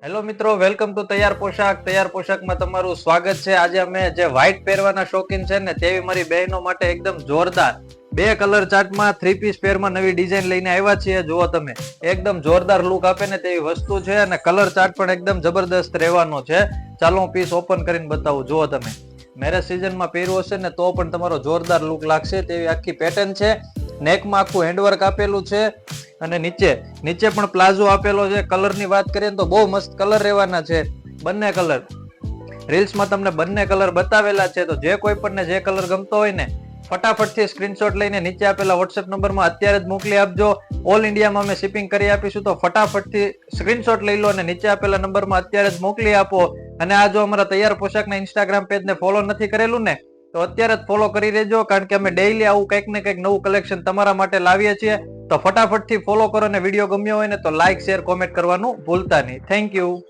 Hello મિત્રો, welcome to તૈયાર પોશાક. તૈયાર પોશાકમાં તમારું સ્વાગત છે. આજે અમે જે વ્હાઈટ પહેરવાના શોખીન છે ને તેવી મારી બહેનો માટે એકદમ જોરદાર બે કલર ચાર્ટમાં 3 પીસ પેરમાં નવી ડિઝાઇન લઈને આવ્યા છીએ. જુઓ તમે, એકદમ જોરદાર લુક આપે ને તેવી વસ્તુ છે અને કલર ચાર્ટ પણ એકદમ જબરદસ્ત રહેવાનો છે. ચાલો હું પીસ ઓપન કરીને બતાવું. જુઓ તમે, મેરેજ સિઝનમાં પહેરવું હશે ને તો પણ તમારો જોરદાર લુક લાગશે તેવી આખી પેટર્ન છે. નેકમાં આખું હેન્ડવર્ક આપેલું છે અને નીચે પણ પ્લાઝો આપેલો છે. કલરની વાત કરીએ તો બહુ મસ્ત કલર રહેવાના છે. બંને કલર રીલ્સમાં તમને બંને કલર બતાવેલા છે. તો જે કોઈ પણ જે કલર ગમતો હોય ને ફટાફટથી સ્ક્રીનશોટ લઈને નીચે આપેલા વોટ્સએપ નંબરમાં અત્યારે જ મોકલી આપજો. ઓલ ઇન્ડિયામાં અમે શિપિંગ કરી આપીશું. તો ફટાફટથી સ્ક્રીનશોટ લઈ લો અને નીચે આપેલા નંબરમાં અત્યારે જ મોકલી આપો. અને આ જો અમારા તૈયાર પોશાકના ઇન્સ્ટાગ્રામ પેજને ફોલો નથી કરેલું ને તો અત્યારે જ ફોલો કરી દેજો, કારણ કે અમે ડેઈલી આવું કંઈક ને કંઈક નવું કલેક્શન તમારા માટે લાવીએ છીએ. તો ફટાફટથી ફોલો કરો અને વિડીયો ગમ્યો હોય ને તો લાઈક, શેર, કોમેન્ટ કરવાનું ભૂલતા નહીં. Thank you.